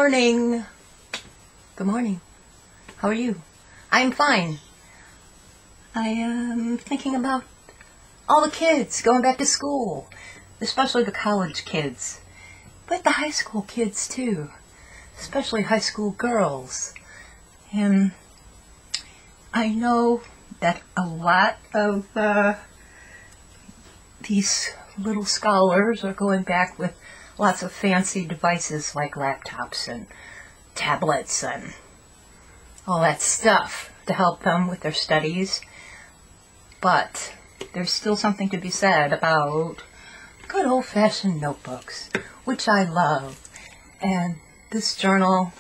morning. Good morning. How are you? I'm fine. I am thinking about all the kids going back to school, especially the college kids, but the high school kids too, especially high school girls. And I know that a lot of these little scholars are going back with lots of fancy devices like laptops and tablets and all that stuff to help them with their studies. But there's still something to be said about good old-fashioned notebooks, which I love. And this journal,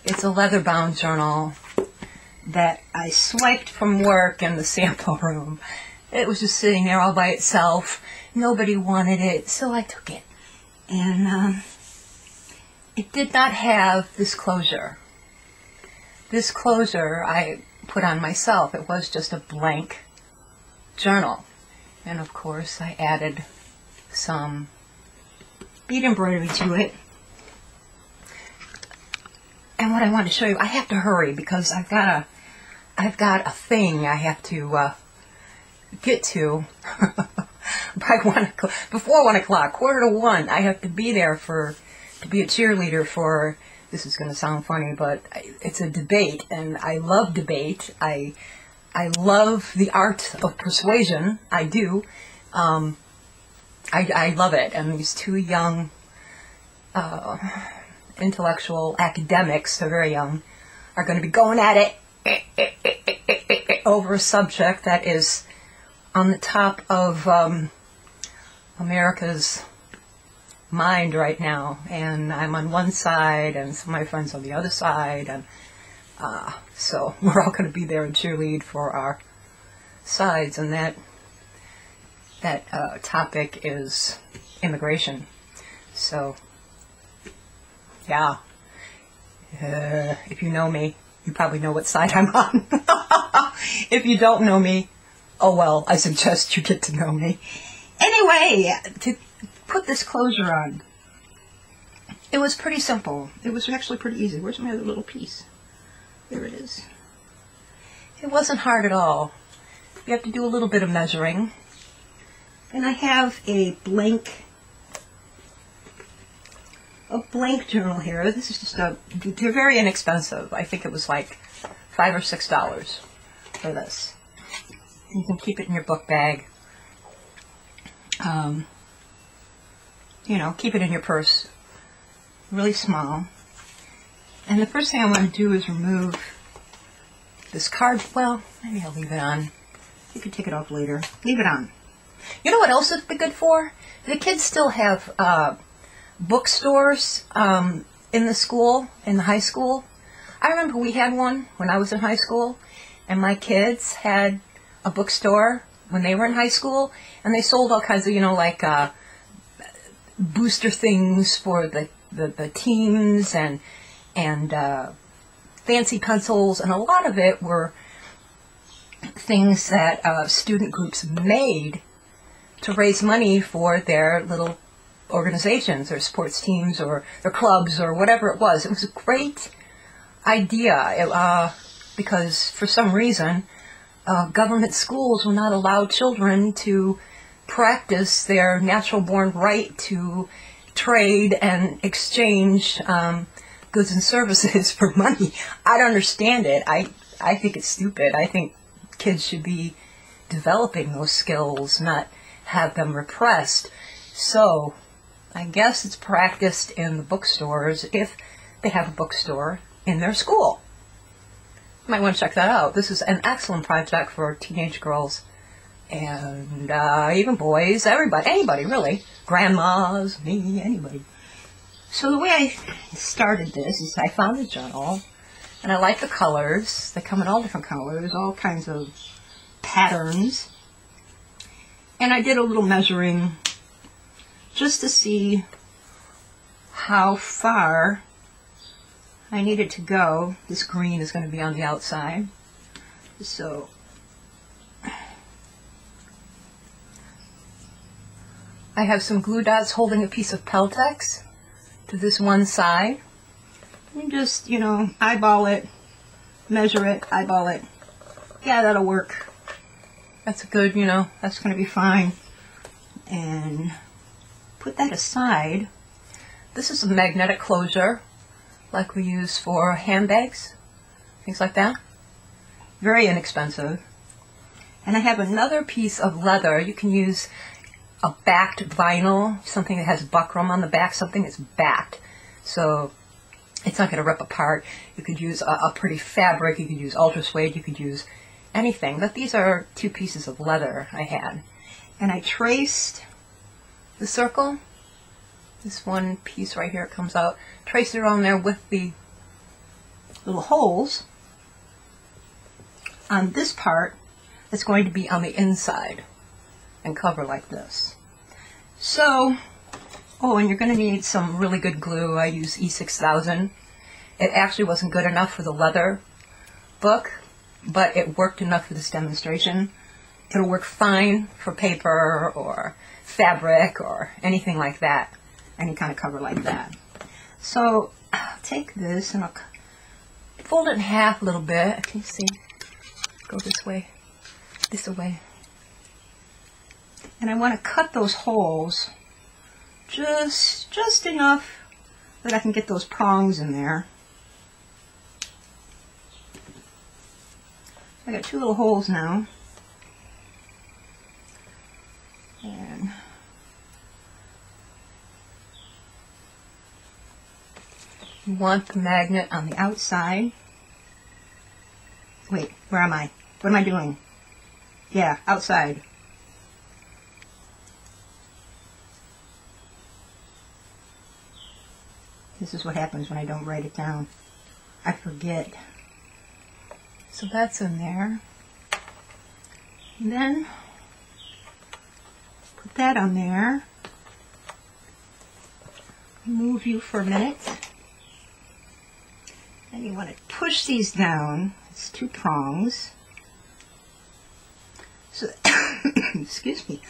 it's a leather-bound journal that I swiped from work in the sample room. It was just sitting there all by itself. Nobody wanted it, so I took it. And it did not have this closure. This closure I put on myself. It was just a blank journal. And of course I added some bead embroidery to it. And what I want to show you, I have to hurry because I've got a thing I have to get to by before 1 o'clock, 1:45. I have to be there to be a cheerleader for, this is going to sound funny, but it's a debate, and I love debate. I love the art of persuasion. I do. I love it. And these two young intellectual academics, they're very young, are going to be going at it over a subject that is on the top of America's mind right now. And I'm on one side and some of my friends on the other side, and so we're all going to be there and cheerlead for our sides, and that topic is immigration. So yeah, if you know me, you probably know what side I'm on. If you don't know me, oh well, I suggest you get to know me. Anyway, to put this closure on, it was pretty simple. It was actually pretty easy. Where's my other little piece? There it is. It wasn't hard at all. You have to do a little bit of measuring. And I have a blank journal here. This is just they're very inexpensive. I think it was like $5 or $6 for this. You can keep it in your book bag. You know, keep it in your purse. Really small. And the first thing I want to do is remove this card. Well, maybe I'll leave it on. You can take it off later. Leave it on. You know what else it'd be good for? The kids still have bookstores in the school, in the high school. I remember we had one when I was in high school, and my kids had a bookstore when they were in high school, and they sold all kinds of, you know, like booster things for the teams and fancy pencils, and a lot of it were things that student groups made to raise money for their little organizations or sports teams or their clubs or whatever it was. It was a great idea because for some reason government schools will not allow children to practice their natural-born right to trade and exchange goods and services for money. I don't understand it. I think it's stupid. I think kids should be developing those skills, not have them repressed. So I guess it's practiced in the bookstores if they have a bookstore in their school. You might want to check that out. This is an excellent project for teenage girls and even boys, everybody, anybody really, grandmas, me, anybody. So the way I started this is I found a journal, and I like the colors. They come in all different colors, all kinds of patterns. And I did a little measuring just to see how far I needed to go. This green is going to be on the outside. So I have some glue dots holding a piece of Peltex to this one side. You just, you know, eyeball it, measure it, eyeball it. Yeah, that'll work. That's good, you know, that's going to be fine. And put that aside. This is a magnetic closure, like we use for handbags, things like that. Very inexpensive. And I have another piece of leather. You can use a backed vinyl, something that has buckram on the back, something that's backed. So it's not going to rip apart. You could use a pretty fabric, you could use ultra suede, you could use anything. But these are two pieces of leather I had. And I traced the circle. This one piece right here comes out. Traced it on there with the little holes on this part. It's going to be on the inside and cover like this. So, oh, and you're going to need some really good glue. I use E6000. It actually wasn't good enough for the leather book, but it worked enough for this demonstration. It'll work fine for paper or fabric or anything like that, any kind of cover like that. So I'll take this and I'll fold it in half a little bit. Can you see? Go this way. This away. And I want to cut those holes just enough that I can get those prongs in there. I got two little holes now. And you want the magnet on the outside. Wait, where am I? What am I doing? Yeah, outside. This is what happens when I don't write it down. I forget. So that's in there. And then put that on there. Move you for a minute. And you want to push these down. It's two prongs. So, excuse me.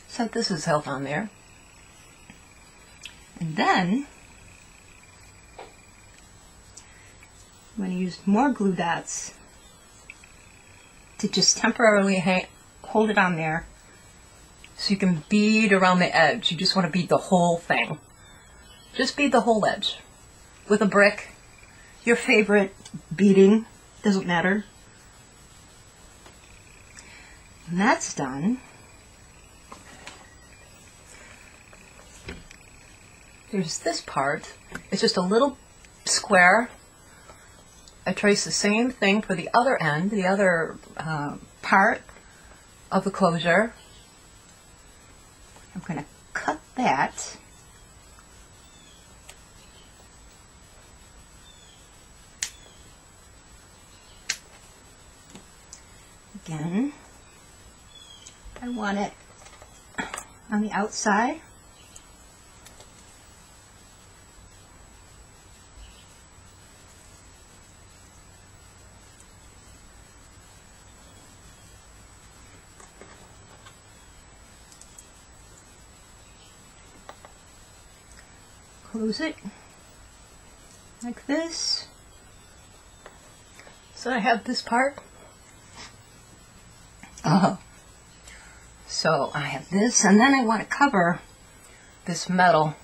So this is held on there. And then I'm going to use more glue dots to just temporarily hold it on there so you can bead around the edge. You just want to bead the whole thing. Just bead the whole edge with a brick. Your favorite beading, doesn't matter. When that's done, there's this part. It's just a little square. I trace the same thing for the other end, the other part of the closure. I'm going to cut that. Again, I want it on the outside. Close it like this. So I have this part. So I have this, and then I want to cover this metal.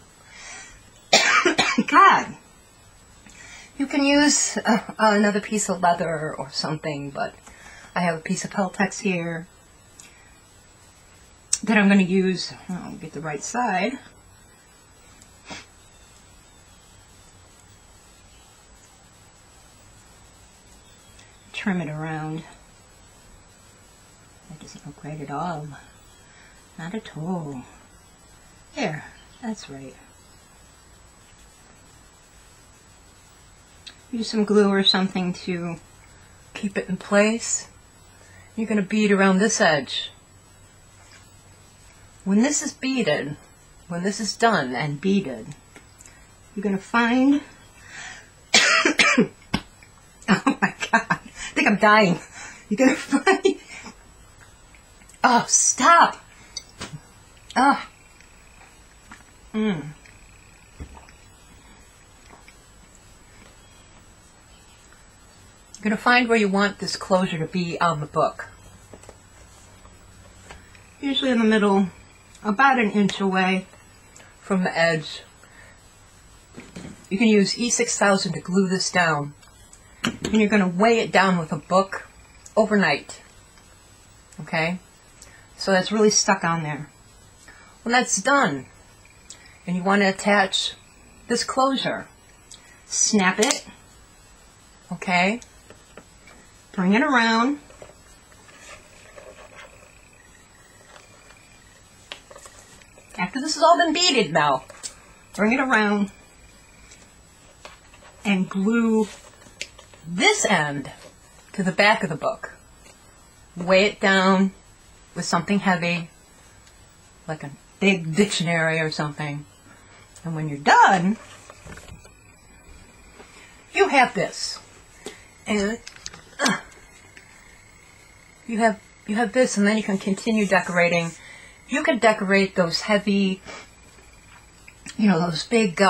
God! You can use another piece of leather or something, but I have a piece of Peltex here that I'm going to use. I'll get the right side. Trim it around. That doesn't look right at all. Not at all. There, that's right. Use some glue or something to keep it in place. You're going to bead around this edge. When this is beaded, when this is done and beaded, you're going to find... Oh my God, I think I'm dying. You're going to find... Oh, stop! Oh. You're going to find where you want this closure to be on the book. Usually in the middle, about an inch away from the edge. You can use E6000 to glue this down. And you're going to weigh it down with a book overnight. Okay? So that's really stuck on there. When that's done, and you want to attach this closure, snap it. Okay? Bring it around. After this has all been beaded now, bring it around and glue this end to the back of the book. Weigh it down with something heavy, like a big dictionary or something. And when you're done, you have this. And you have this, and then you can continue decorating. You can decorate those heavy, you know, those big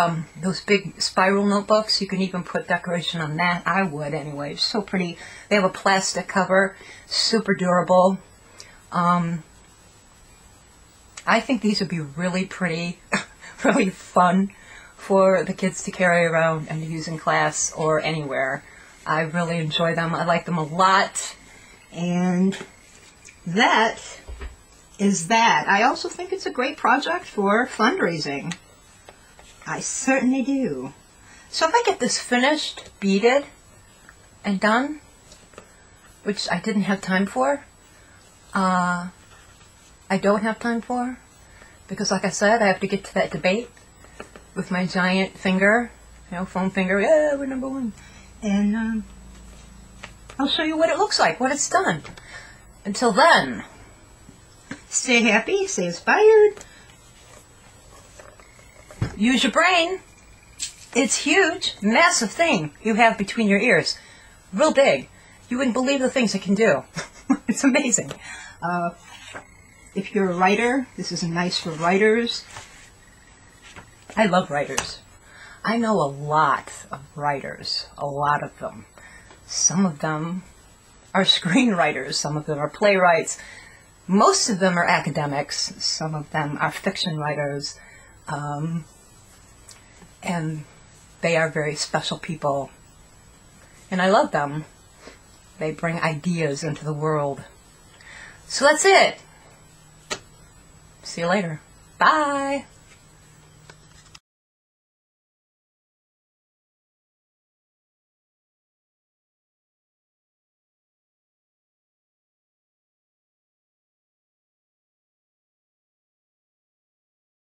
spiral notebooks. You can even put decoration on that. I would anyway. It's so pretty. They have a plastic cover, super durable. I think these would be really pretty, really fun for the kids to carry around and to use in class or anywhere. I really enjoy them. I like them a lot. And that is that. I also think it's a great project for fundraising. I certainly do. So if I get this finished, beaded, and done, which I didn't have time for, I don't have time for, because like I said, I have to get to that debate with my giant finger, you know, foam finger, yeah, we're number one. And I'll show you what it looks like when it's done. Until then, stay happy, stay inspired, use your brain. It's huge, massive thing you have between your ears. Real big. You wouldn't believe the things it can do. It's amazing. If you're a writer, this is nice for writers. I love writers. I know a lot of writers, a lot of them. Some of them are screenwriters, some of them are playwrights. Most of them are academics, some of them are fiction writers. And they are very special people. And I love them. They bring ideas into the world. So that's it. See you later. Bye.